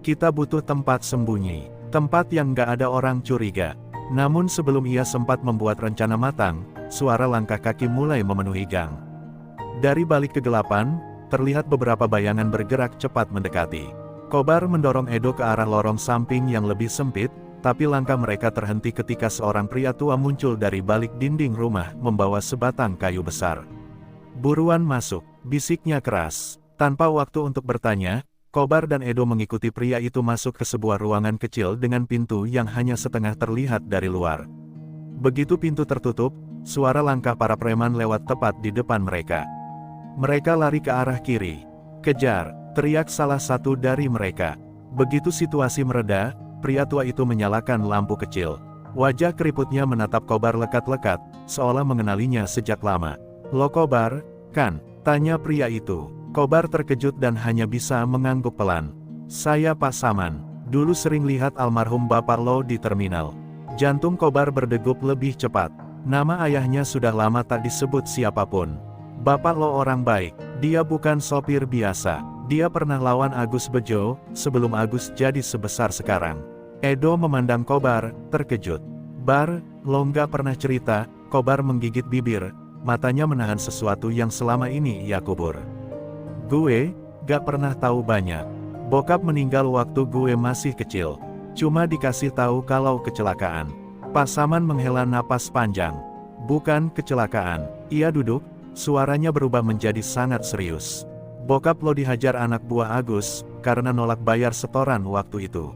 Kita butuh tempat sembunyi, tempat yang gak ada orang curiga. Namun sebelum ia sempat membuat rencana matang, suara langkah kaki mulai memenuhi gang. Dari balik kegelapan, terlihat beberapa bayangan bergerak cepat mendekati. Kobar mendorong Edo ke arah lorong samping yang lebih sempit, tapi langkah mereka terhenti ketika seorang pria tua muncul dari balik dinding rumah membawa sebatang kayu besar. Buruan masuk, bisiknya keras. Tanpa waktu untuk bertanya, Kobar dan Edo mengikuti pria itu masuk ke sebuah ruangan kecil dengan pintu yang hanya setengah terlihat dari luar. Begitu pintu tertutup, suara langkah para preman lewat tepat di depan mereka. Mereka lari ke arah kiri. Kejar, teriak salah satu dari mereka. Begitu situasi mereda, pria tua itu menyalakan lampu kecil. Wajah keriputnya menatap Kobar lekat-lekat, seolah mengenalinya sejak lama. Lo Kobar, kan? Tanya pria itu. Kobar terkejut dan hanya bisa mengangguk pelan. Saya Pak Saman. Dulu sering lihat almarhum bapak lo di terminal. Jantung Kobar berdegup lebih cepat. Nama ayahnya sudah lama tak disebut siapapun. Bapak lo orang baik. Dia bukan sopir biasa. Dia pernah lawan Agus Bejo, sebelum Agus jadi sebesar sekarang. Edo memandang Kobar, terkejut. Bar, lo nggak pernah cerita, Kobar menggigit bibir, matanya menahan sesuatu yang selama ini ia kubur. Gue gak pernah tahu banyak. Bokap meninggal waktu gue masih kecil. Cuma dikasih tahu kalau kecelakaan. Pasaman menghela napas panjang. Bukan kecelakaan. Ia duduk, suaranya berubah menjadi sangat serius. Bokap lo dihajar anak buah Agus, karena nolak bayar setoran waktu itu.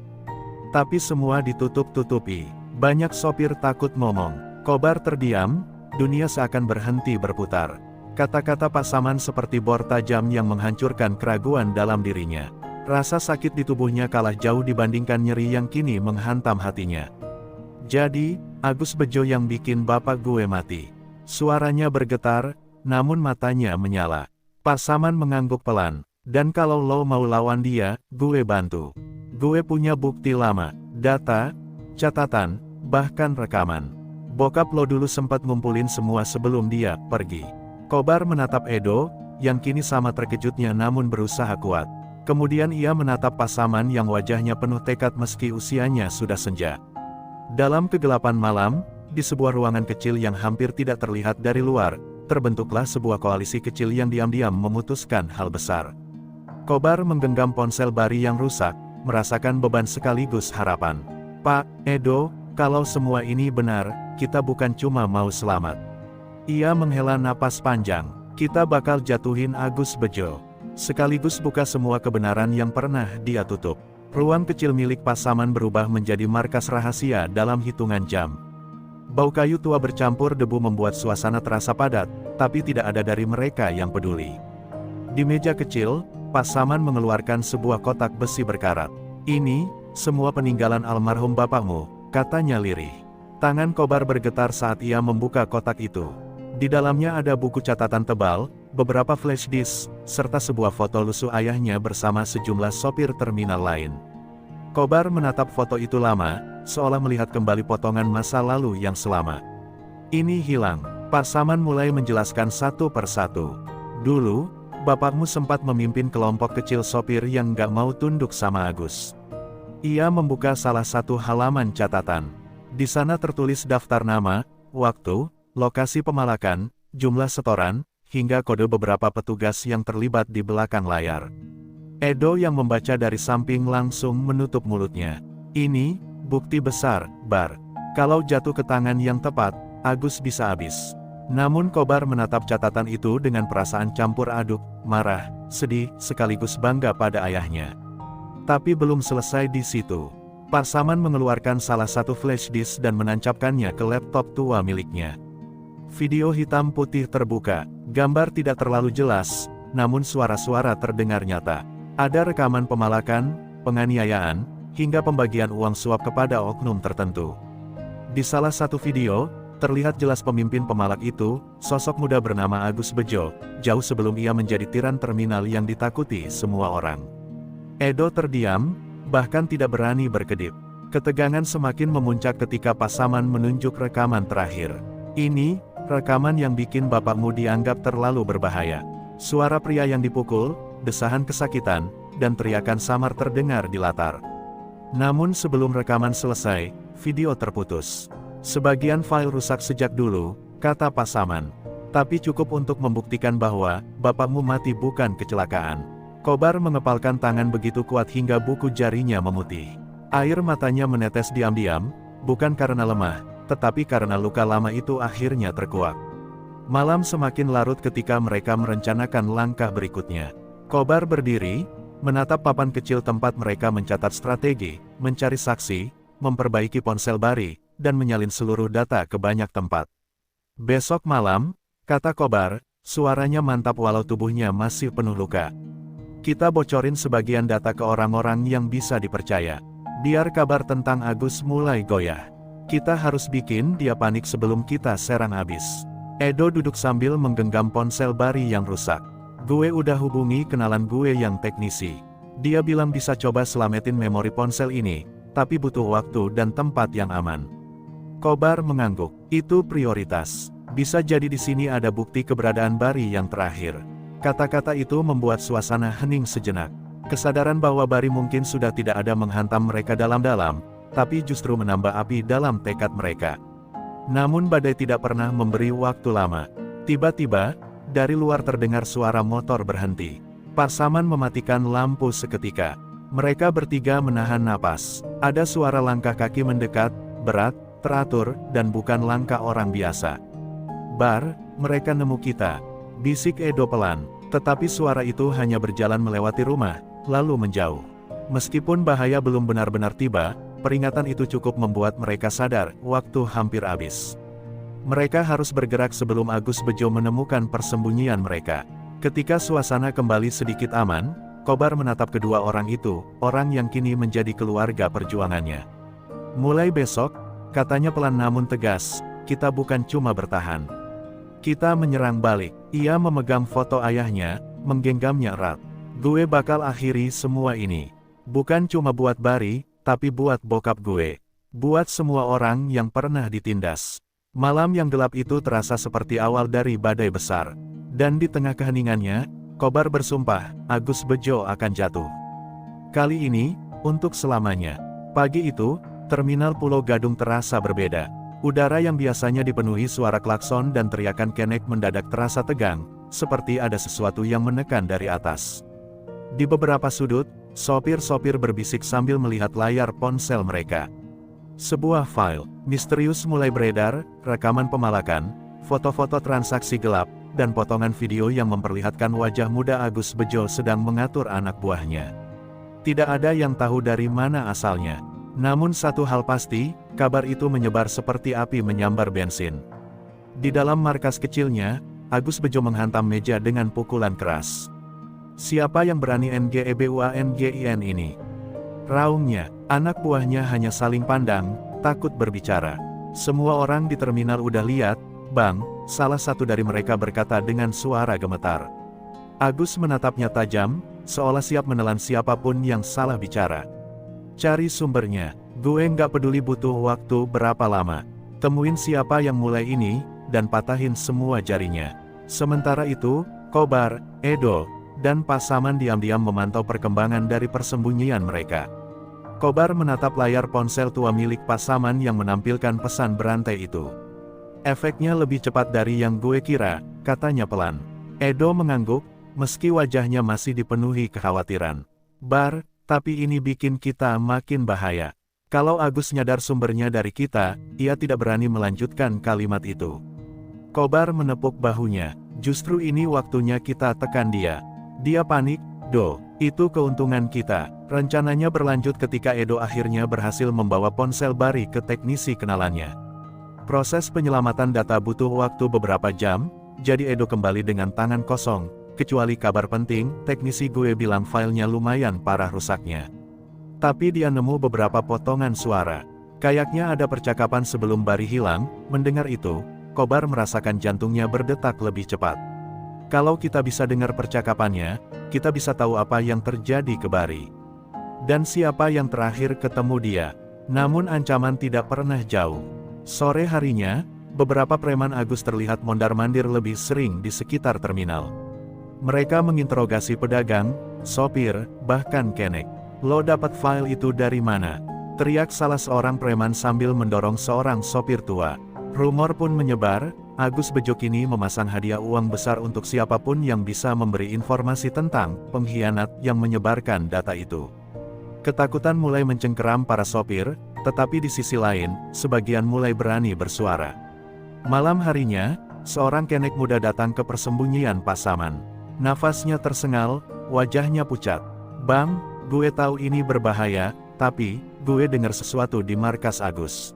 Tapi semua ditutup-tutupi. Banyak sopir takut ngomong. Kobar terdiam, dunia seakan berhenti berputar. Kata-kata Pasaman seperti bor tajam yang menghancurkan keraguan dalam dirinya. Rasa sakit di tubuhnya kalah jauh dibandingkan nyeri yang kini menghantam hatinya. Jadi, Agus Bejo yang bikin bapak gue mati. Suaranya bergetar, namun matanya menyala. Pasaman mengangguk pelan. Dan kalau lo mau lawan dia, gue bantu. Gue punya bukti lama, data, catatan, bahkan rekaman. Bokap lo dulu sempat ngumpulin semua sebelum dia pergi. Kobar menatap Edo, yang kini sama terkejutnya namun berusaha kuat. Kemudian ia menatap Pasaman yang wajahnya penuh tekad meski usianya sudah senja. Dalam kegelapan malam, di sebuah ruangan kecil yang hampir tidak terlihat dari luar, terbentuklah sebuah koalisi kecil yang diam-diam memutuskan hal besar. Kobar menggenggam ponsel Bari yang rusak, merasakan beban sekaligus harapan. Pak Edo, kalau semua ini benar, kita bukan cuma mau selamat. Ia menghela napas panjang. Kita bakal jatuhin Agus Bejo. Sekaligus buka semua kebenaran yang pernah dia tutup. Ruang kecil milik Pasaman berubah menjadi markas rahasia dalam hitungan jam. Bau kayu tua bercampur debu membuat suasana terasa padat, tapi tidak ada dari mereka yang peduli. Di meja kecil, Pasaman mengeluarkan sebuah kotak besi berkarat. Ini, semua peninggalan almarhum bapakmu, katanya lirih. Tangan Kobar bergetar saat ia membuka kotak itu. Di dalamnya ada buku catatan tebal, beberapa flash disk, serta sebuah foto lusuh ayahnya bersama sejumlah sopir terminal lain. Kobar menatap foto itu lama, seolah melihat kembali potongan masa lalu yang selama ini hilang. Pasaman mulai menjelaskan satu persatu. Dulu, bapakmu sempat memimpin kelompok kecil sopir yang gak mau tunduk sama Agus. Ia membuka salah satu halaman catatan. Di sana tertulis daftar nama, waktu, lokasi pemalakan, jumlah setoran, hingga kode beberapa petugas yang terlibat di belakang layar. Edo yang membaca dari samping langsung menutup mulutnya. Ini, bukti besar, Bar. Kalau jatuh ke tangan yang tepat, Agus bisa habis. Namun Kobar menatap catatan itu dengan perasaan campur aduk, marah, sedih, sekaligus bangga pada ayahnya. Tapi belum selesai di situ. Pasaman mengeluarkan salah satu flash disk dan menancapkannya ke laptop tua miliknya. Video hitam putih terbuka, gambar tidak terlalu jelas, namun suara-suara terdengar nyata. Ada rekaman pemalakan, penganiayaan, hingga pembagian uang suap kepada oknum tertentu. Di salah satu video, terlihat jelas pemimpin pemalak itu, sosok muda bernama Agus Bejo, jauh sebelum ia menjadi tiran terminal yang ditakuti semua orang. Edo terdiam, bahkan tidak berani berkedip. Ketegangan semakin memuncak ketika Pasaman menunjuk rekaman terakhir. Ini, rekaman yang bikin bapakmu dianggap terlalu berbahaya. Suara pria yang dipukul, desahan kesakitan, dan teriakan samar terdengar di latar. Namun sebelum rekaman selesai, video terputus. Sebagian file rusak sejak dulu, kata Pasaman. Tapi cukup untuk membuktikan bahwa, bapakmu mati bukan kecelakaan. Kobar mengepalkan tangan begitu kuat hingga buku jarinya memutih. Air matanya menetes diam-diam, bukan karena lemah, tetapi karena luka lama itu akhirnya terkuak. Malam semakin larut ketika mereka merencanakan langkah berikutnya. Kobar berdiri, menatap papan kecil tempat mereka mencatat strategi, mencari saksi, memperbaiki ponsel Bari, dan menyalin seluruh data ke banyak tempat. Besok malam, kata Kobar, suaranya mantap walau tubuhnya masih penuh luka. Kita bocorin sebagian data ke orang-orang yang bisa dipercaya. Biar kabar tentang Agus mulai goyah. Kita harus bikin dia panik sebelum kita serang habis. Edo duduk sambil menggenggam ponsel Bari yang rusak. Gue udah hubungi kenalan gue yang teknisi. Dia bilang bisa coba selamatin memori ponsel ini, tapi butuh waktu dan tempat yang aman. Kobar mengangguk. Itu prioritas. Bisa jadi di sini ada bukti keberadaan Bari yang terakhir. Kata-kata itu membuat suasana hening sejenak. Kesadaran bahwa Bari mungkin sudah tidak ada menghantam mereka dalam-dalam, tapi justru menambah api dalam tekad mereka. Namun badai tidak pernah memberi waktu lama. Tiba-tiba, dari luar terdengar suara motor berhenti. Pasaman mematikan lampu seketika. Mereka bertiga menahan napas. Ada suara langkah kaki mendekat, berat, teratur, dan bukan langkah orang biasa. "Bar, mereka nemu kita," bisik Edo pelan. Tetapi suara itu hanya berjalan melewati rumah, lalu menjauh. Meskipun bahaya belum benar-benar tiba, peringatan itu cukup membuat mereka sadar, waktu hampir habis. Mereka harus bergerak sebelum Agus Bejo menemukan persembunyian mereka. Ketika suasana kembali sedikit aman, Kobar menatap kedua orang itu, orang yang kini menjadi keluarga perjuangannya. "Mulai besok," katanya pelan namun tegas, "kita bukan cuma bertahan. Kita menyerang balik." Ia memegang foto ayahnya, menggenggamnya erat. "Gue bakal akhiri semua ini. Bukan cuma buat Bari, tapi buat bokap gue. Buat semua orang yang pernah ditindas." Malam yang gelap itu terasa seperti awal dari badai besar. Dan di tengah keheningannya, Kobar bersumpah, Agus Bejo akan jatuh. Kali ini, untuk selamanya. Pagi itu, terminal Pulau Gadung terasa berbeda. Udara yang biasanya dipenuhi suara klakson dan teriakan kenek mendadak terasa tegang, seperti ada sesuatu yang menekan dari atas. Di beberapa sudut, sopir-sopir berbisik sambil melihat layar ponsel mereka. Sebuah file misterius mulai beredar, rekaman pemalakan, foto-foto transaksi gelap, dan potongan video yang memperlihatkan wajah muda Agus Bejo sedang mengatur anak buahnya. Tidak ada yang tahu dari mana asalnya. Namun satu hal pasti, kabar itu menyebar seperti api menyambar bensin. Di dalam markas kecilnya, Agus Bejo menghantam meja dengan pukulan keras. "Siapa yang berani NGEBUANGIN ini?" raungnya. Anak buahnya hanya saling pandang, takut berbicara. "Semua orang di terminal udah lihat, Bang," salah satu dari mereka berkata dengan suara gemetar. Agus menatapnya tajam, seolah siap menelan siapapun yang salah bicara. "Cari sumbernya. Gue nggak peduli butuh waktu berapa lama. Temuin siapa yang mulai ini, dan patahin semua jarinya." Sementara itu, Kobar, Edo, dan Pasaman diam-diam memantau perkembangan dari persembunyian mereka. Kobar menatap layar ponsel tua milik Pasaman yang menampilkan pesan berantai itu. "Efeknya lebih cepat dari yang gue kira," katanya pelan. Edo mengangguk, meski wajahnya masih dipenuhi kekhawatiran. "Bar, tapi ini bikin kita makin bahaya. Kalau Agus nyadar sumbernya dari kita, ia tidak berani melanjutkan kalimat itu." Kobar menepuk bahunya. "Justru ini waktunya kita tekan dia. Dia panik, Do. Itu keuntungan kita." Rencananya berlanjut ketika Edo akhirnya berhasil membawa ponsel Bari ke teknisi kenalannya. Proses penyelamatan data butuh waktu beberapa jam, jadi Edo kembali dengan tangan kosong, kecuali kabar penting, teknisi gue bilang filenya lumayan parah rusaknya. Tapi dia nemu beberapa potongan suara. Kayaknya ada percakapan sebelum Bari hilang. Mendengar itu, Kobar merasakan jantungnya berdetak lebih cepat. Kalau kita bisa dengar percakapannya, kita bisa tahu apa yang terjadi ke Bari. Dan siapa yang terakhir ketemu dia. Namun ancaman tidak pernah jauh. Sore harinya, beberapa preman Agus terlihat mondar-mandir lebih sering di sekitar terminal. Mereka menginterogasi pedagang, sopir, bahkan kenek. "Lo dapat file itu dari mana?" teriak salah seorang preman sambil mendorong seorang sopir tua. Rumor pun menyebar, Agus Bejo kini memasang hadiah uang besar untuk siapapun yang bisa memberi informasi tentang pengkhianat yang menyebarkan data itu. Ketakutan mulai mencengkeram para sopir, tetapi di sisi lain, sebagian mulai berani bersuara. Malam harinya, seorang kenek muda datang ke persembunyian Pasaman. Nafasnya tersengal, wajahnya pucat. "Bang, gue tahu ini berbahaya, tapi gue dengar sesuatu di markas Agus."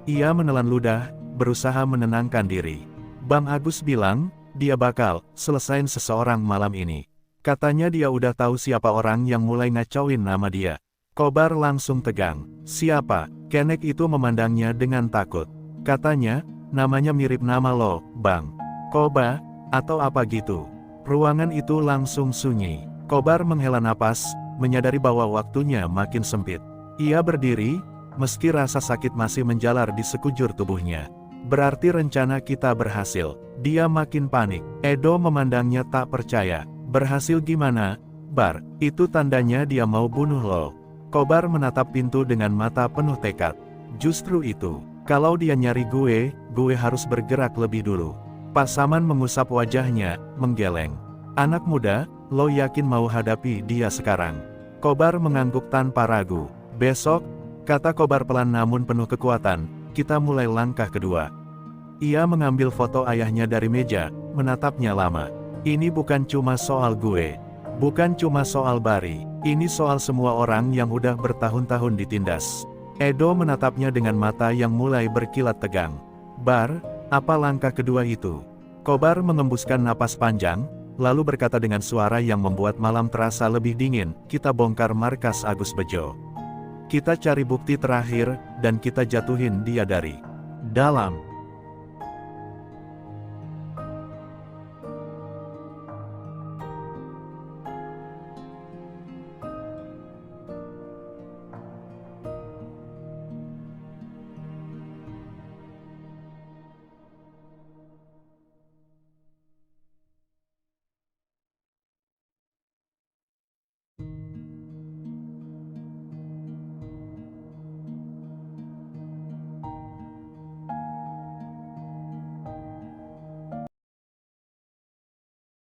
Ia menelan ludah, berusaha menenangkan diri. "Bang Agus bilang, dia bakal selesain seseorang malam ini. Katanya dia udah tahu siapa orang yang mulai ngacauin nama dia." Kobar langsung tegang. "Siapa?" Kenek itu memandangnya dengan takut. "Katanya, namanya mirip nama lo, Bang. Koba, atau apa gitu." Ruangan itu langsung sunyi. Kobar menghela napas, menyadari bahwa waktunya makin sempit. Ia berdiri, meski rasa sakit masih menjalar di sekujur tubuhnya. "Berarti rencana kita berhasil." Dia makin panik. Edo memandangnya tak percaya. "Berhasil gimana, Bar? Itu tandanya dia mau bunuh lo." Kobar menatap pintu dengan mata penuh tekad. "Justru itu. Kalau dia nyari gue harus bergerak lebih dulu. Pak Saman mengusap wajahnya, menggeleng. Anak muda, lo yakin mau hadapi dia sekarang? Kobar mengangguk tanpa ragu. Besok, kata Kobar pelan namun penuh kekuatan, kita mulai langkah kedua. Ia mengambil foto ayahnya dari meja, menatapnya lama. Ini bukan cuma soal gue. Bukan cuma soal Bari. Ini soal semua orang yang udah bertahun-tahun ditindas. Edo menatapnya dengan mata yang mulai berkilat tegang. Bar, apa langkah kedua itu? Kobar mengembuskan napas panjang, lalu berkata dengan suara yang membuat malam terasa lebih dingin, kita bongkar markas Agus Bejo. Kita cari bukti terakhir, dan kita jatuhin dia dari dalam.